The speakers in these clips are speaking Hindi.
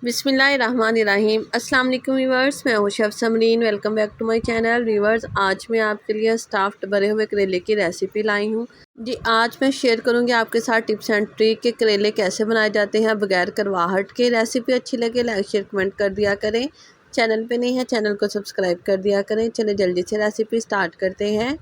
बिस्मिल्लाहिर्रहमानिर्रहीम। अस्सलाम वालेकुम व्यूअर्स, मैं हूं chef Samreen. Welcome back to my channel. Viewers, आज मैं आपके लिए स्टफ्ड भरे हुए करेले की रेसिपी लाई हूं जी। आज मैं शेयर करूंगी आपके साथ टिप्स एंड ट्रिक के करेले कैसे बनाए जाते हैं बगैर करवाहट के। रेसिपी अच्छी लगे लाइक शेयर कमेंट कर दिया करें। चैनल पे नहीं है चैनल को सब्सक्राइब कर दिया करें। चले जल्दी से रेसिपी स्टार्ट करते हैं।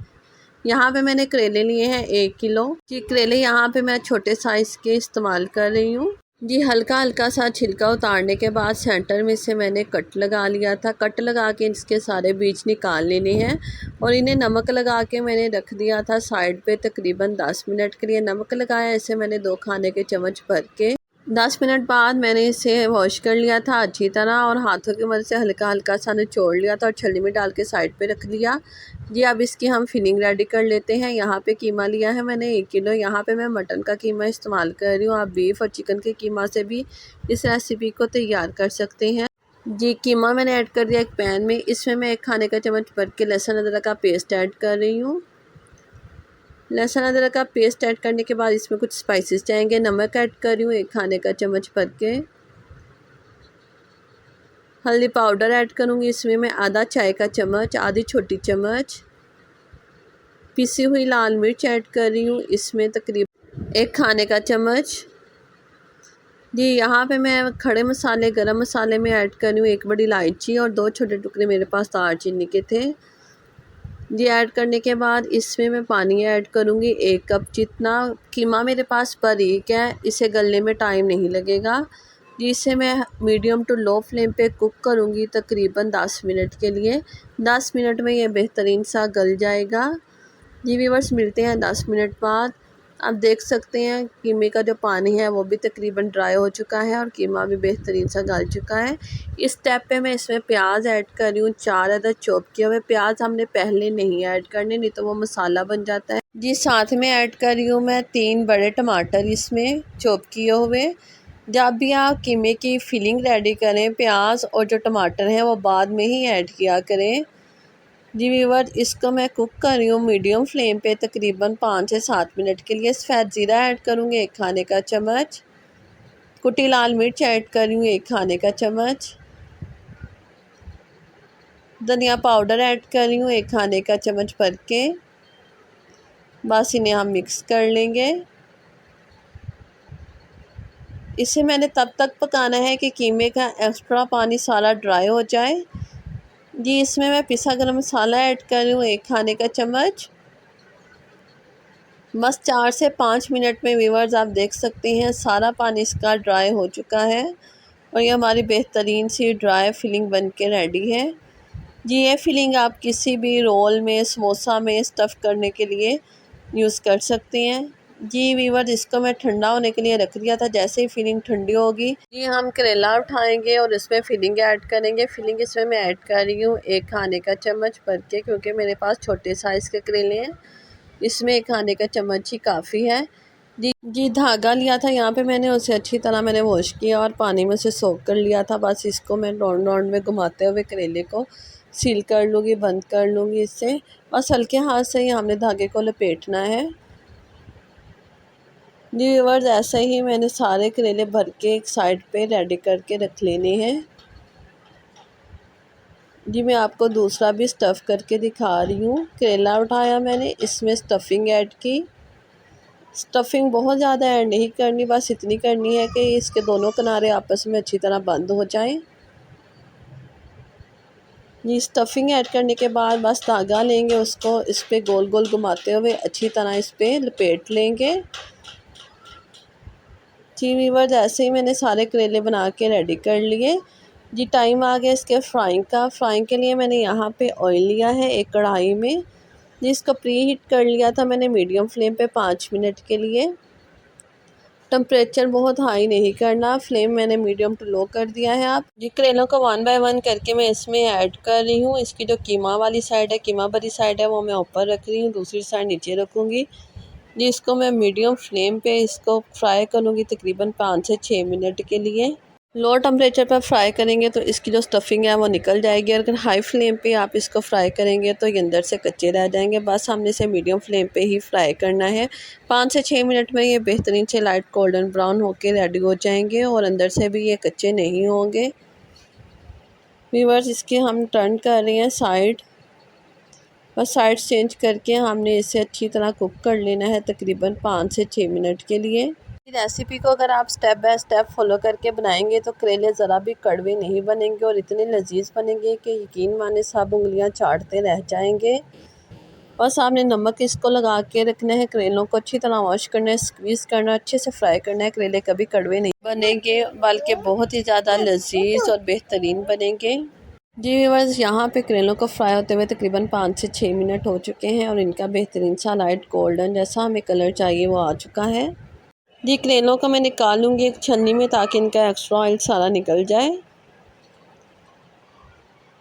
यहाँ पे मैंने करेले लिए हैं 1 किलो जी। करेले यहाँ पे मैं छोटे साइज़ के इस्तेमाल कर रही हूँ जी। हल्का हल्का सा छिलका उतारने के बाद सेंटर में से मैंने कट लगा लिया था। कट लगा के इसके सारे बीज निकाल लेने हैं और इन्हें नमक लगा के मैंने रख दिया था साइड पे तकरीबन 10 मिनट के लिए। नमक लगाया इसे मैंने 2 खाने के चम्मच भर के। 10 मिनट बाद मैंने इसे वॉश कर लिया था अच्छी तरह और हाथों की मदद से हल्का हल्का सा निचोड़ लिया था और छलनी में डाल के साइड पे रख लिया जी। अब इसकी हम फिलिंग रेडी कर लेते हैं। यहाँ पे कीमा लिया है मैंने 1 किलो। यहाँ पे मैं मटन का कीमा इस्तेमाल कर रही हूँ। आप बीफ और चिकन के कीमा से भी इस रेसिपी को तैयार कर सकते हैं जी। कीमा मैंने ऐड कर दिया एक पैन में। इसमें मैं 1 खाने का चम्मच भर के लहसुन अदरक का पेस्ट ऐड कर रही हूँ। लहसुन अदरक का पेस्ट ऐड करने के बाद इसमें कुछ स्पाइसेस जाएंगे। नमक ऐड कर रही हूँ 1 खाने का चम्मच भर के। हल्दी पाउडर ऐड करूँगी इसमें मैं आधा चाय का चम्मच, आधी छोटी चम्मच। पिसी हुई लाल मिर्च ऐड कर रही हूँ इसमें तकरीबन 1 खाने का चम्मच जी। यहाँ पे मैं खड़े मसाले गरम मसाले में ऐड कर रही हूँ 1 बड़ी इलायची और 2 छोटे टुकड़े मेरे पास दालचीनी के थे जी। ऐड करने के बाद इसमें मैं पानी ऐड करूँगी 1 कप जितना। कीमा मेरे पास बारीक है, इसे गलने में टाइम नहीं लगेगा जी। इसे मैं मीडियम टू लो फ्लेम पे कुक करूँगी तकरीबन 10 मिनट के लिए। 10 मिनट में ये बेहतरीन सा गल जाएगा जी। व्यूअर्स, मिलते हैं 10 मिनट बाद। आप देख सकते हैं कीमे का जो पानी है वो भी तकरीबन ड्राई हो चुका है और कीमा भी बेहतरीन सा गल चुका है। इस स्टेप पे मैं इसमें प्याज ऐड कर रही हूँ 4 अदद चॉप किए हुए। प्याज हमने पहले नहीं ऐड करने, नहीं तो वो मसाला बन जाता है जी। साथ में ऐड कर रही हूँ मैं 3 बड़े टमाटर इसमें चॉप किए हुए। जब भी आप कीमे की फिलिंग रेडी करें प्याज और जो टमाटर हैं वो बाद में ही ऐड किया करें जी। व्यूअर, इसको मैं कुक कर रही हूँ मीडियम फ्लेम पे तकरीबन 5 से 7 मिनट के लिए। सफ़ेद ज़ीरा ऐड करूँगी 1 खाने का चम्मच। कुटी लाल मिर्च ऐड कर रही हूँ 1 खाने का चम्मच। धनिया पाउडर ऐड कर रही हूँ 1 खाने का चम्मच भर के। बस इन्हें हम मिक्स कर लेंगे। इसे मैंने तब तक पकाना है कि कीमे का एक्स्ट्रा पानी सारा ड्राई हो जाए जी। इसमें मैं पिसा गरम मसाला ऐड कर रही हूँ 1 खाने का चम्मच। बस 4 से 5 मिनट में व्यूअर्स आप देख सकते हैं सारा पानी इसका ड्राई हो चुका है और ये हमारी बेहतरीन सी ड्राई फिलिंग बन के रेडी है जी। ये फिलिंग आप किसी भी रोल में, समोसा में स्टफ़ करने के लिए यूज़ कर सकते हैं जी। व्यूअर्स, इसको मैं ठंडा होने के लिए रख दिया था। जैसे ही फिलिंग ठंडी होगी जी हम करेला उठाएंगे और इसमें फिलिंग ऐड करेंगे। फिलिंग इसमें मैं ऐड कर रही हूँ 1 खाने का चम्मच भर के, क्योंकि मेरे पास छोटे साइज़ के करेले हैं। इसमें 1 खाने का चम्मच ही काफ़ी है जी। धागा लिया था यहाँ पे मैंने, उसे अच्छी तरह मैंने वॉश किया और पानी में से सोख कर लिया था। बस इसको मैं राउंड राउंड में घुमाते हुए करेले को सील कर लूँगी, बंद कर लूँगी इससे। बस हल्के हाथ से ही हमने धागे को लपेटना है जी। व्यूअर्स, ऐसे ही मैंने सारे करेले भर के एक साइड पे रेडी करके रख लेने हैं जी। मैं आपको दूसरा भी स्टफ़ करके दिखा रही हूँ। करेला उठाया मैंने, इसमें स्टफ़िंग ऐड की। स्टफ़िंग बहुत ज़्यादा ऐड नहीं करनी, बस इतनी करनी है कि इसके दोनों किनारे आपस में अच्छी तरह बंद हो जाएं जी। स्टफ़िंग ऐड करने के बाद बस धागा लेंगे, उसको इस पे गोल गोल घुमाते हुए अच्छी तरह इस पे लपेट लेंगे जी। व्यूअर्स, ऐसे ही मैंने सारे करेले बना के रेडी कर लिए जी। टाइम आ गया इसके फ्राइंग का। फ्राइंग के लिए मैंने यहाँ पे ऑयल लिया है एक कढ़ाई में जी। इसको प्री हीट कर लिया था मैंने मीडियम फ्लेम पे 5 मिनट के लिए। टेम्परेचर बहुत हाई नहीं करना, फ्लेम मैंने मीडियम टू लो कर दिया है। आप जी करेलों को 1 बाय 1 करके मैं इसमें ऐड कर रही हूँ। इसकी जो कीमा वाली साइड है, कीमा भरी साइड है, वो मैं ऊपर रख रही हूँ, दूसरी साइड नीचे रखूँगी जी। इसको मैं मीडियम फ्लेम पे इसको फ्राई करूँगी तकरीबन 5 से 6 मिनट के लिए लो टेम्परेचर पर फ्राई करेंगे तो इसकी जो स्टफिंग है वो निकल जाएगी। अगर हाई फ्लेम पे आप इसको फ्राई करेंगे तो ये अंदर से कच्चे रह जाएंगे। बस हमने इसे मीडियम फ्लेम पे ही फ्राई करना है। 5 से 6 मिनट में ये बेहतरीन से लाइट गोल्डन ब्राउन होके रेडी हो जाएंगे और अंदर से भी ये कच्चे नहीं होंगे। व्यूअर्स, इसके हम टर्न कर रहे हैं साइड, बस साइड चेंज करके हमने इसे अच्छी तरह कुक कर लेना है तकरीबन 5 से 6 मिनट के लिए। रेसिपी को अगर आप स्टेप बाय स्टेप फॉलो करके बनाएंगे तो करेले ज़रा भी कड़वे नहीं बनेंगे और इतने लजीज बनेंगे कि यकीन माने सब उंगलियां चाटते रह जाएंगे। बस आपने नमक इसको लगा के रखना है, करेलों को अच्छी तरह वॉश करना है, स्क्वीज़ करना, अच्छे से फ्राई करना है। करेले कभी कड़वे नहीं बनेंगे बल्कि बहुत ही ज़्यादा लजीज और बेहतरीन बनेंगे। जी व्यूअर्स, यहाँ पे करेलों को फ्राई होते हुए तकरीबन 5 से 6 मिनट हो चुके हैं और इनका बेहतरीन सा लाइट गोल्डन जैसा हमें कलर चाहिए वो आ चुका है। जी, करेलों को मैं निकालूंगी एक छन्नी में ताकि इनका एक्स्ट्रा ऑयल सारा निकल जाए।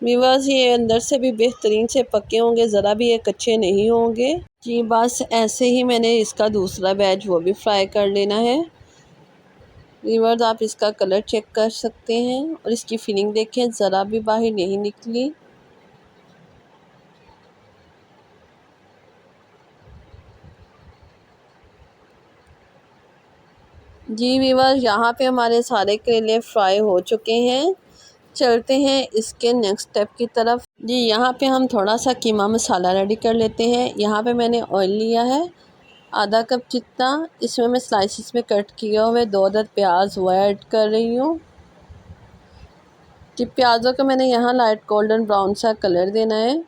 व्यूअर्स, ये अंदर से भी बेहतरीन से पके होंगे, ज़रा भी ये कच्चे नहीं होंगे। जी बस ऐसे ही मैंने इसका दूसरा बैच वो भी फ्राई कर लेना है। व्यूअर्स, आप इसका कलर चेक कर सकते हैं और इसकी फिलिंग देखें, ज़रा भी बाहर नहीं निकली। जी व्यूअर्स, यहाँ पे हमारे सारे करेले फ्राई हो चुके हैं। चलते हैं इसके नेक्स्ट स्टेप की तरफ। जी, यहाँ पे हम थोड़ा सा कीमा मसाला रेडी कर लेते हैं। यहाँ पे मैंने ऑयल लिया है आधा कप जितना। इसमें मैं स्लाइसिस में कट किया हुए 2 अदद प्याज वो ऐड कर रही हूँ। जी, प्याज़ों को मैंने यहाँ लाइट गोल्डन ब्राउन सा कलर देना है।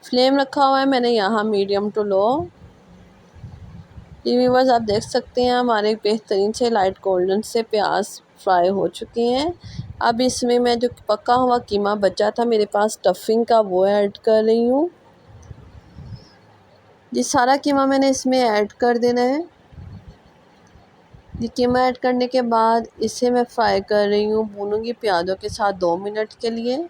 फ्लेम रखा हुआ है मैंने यहाँ मीडियम टू लो। जी व्यूअर्स, आप देख सकते हैं हमारे बेहतरीन से लाइट गोल्डन से प्याज फ्राई हो चुके हैं। अब इसमें मैं जो पका हुआ कीमा बचा था मेरे पास स्टफिंग का वो ऐड कर रही हूँ। जी, सारा कीमा मैंने इसमें ऐड कर देना है। जी, कीमा ऐड करने के बाद इसे मैं फ्राई कर रही हूँ, भूनूंगी प्याज़ों के साथ 2 मिनट के लिए।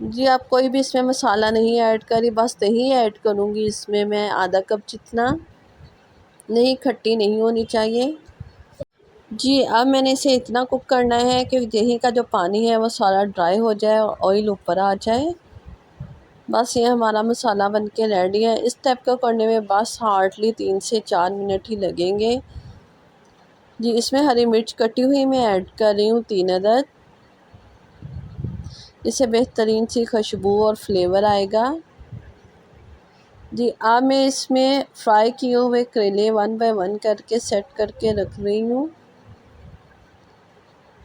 जी, आप कोई भी इसमें मसाला नहीं ऐड करी, बस दही ऐड करूँगी इसमें मैं आधा कप जितना। नहीं, खट्टी नहीं होनी चाहिए। जी, अब मैंने इसे इतना कुक करना है कि दही का जो पानी है वो सारा ड्राई हो जाए और ऑयल ऊपर आ जाए। बस ये हमारा मसाला बनके रेडी है। इस स्टेप को करने में बस हार्डली 3 से 4 मिनट ही लगेंगे। जी, इसमें हरी मिर्च कटी हुई मैं ऐड कर रही हूँ 3 अदद। इससे बेहतरीन सी खुशबू और फ्लेवर आएगा। जी, अब मैं इसमें फ्राई किए हुए करेले 1 बाय 1 करके सेट करके रख रही हूँ।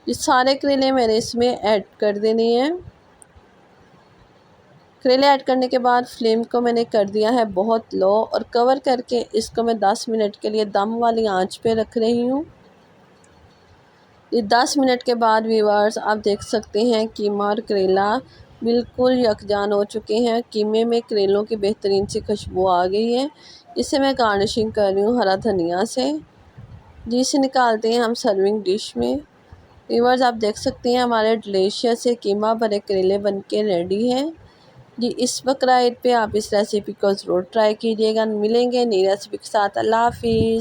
ये सारे करेले मैंने इसमें ऐड कर देने हैं। करेले ऐड करने के बाद फ्लेम को मैंने कर दिया है बहुत लो और कवर करके इसको मैं 10 मिनट के लिए दम वाली आंच पे रख रही हूँ। ये 10 मिनट के बाद व्यूअर्स, आप देख सकते हैं कीमा और करेला बिल्कुल यकजान हो चुके हैं। कीमे में करेलों की बेहतरीन सी खुशबू आ गई है। इसे मैं गार्निशिंग कर रही हूँ हरा धनिया से। जी, इसे निकालते हैं हम सर्विंग डिश में। व्यूअर्स, आप देख सकते हैं हमारे डिलीशियस से कीमा भरे करेले बनके रेडी हैं। जी, इस बकरा ईद पे आप इस रेसिपी को ज़रूर ट्राई कीजिएगा। मिलेंगे नई रेसिपी के साथ। अल्लाह हाफिज़।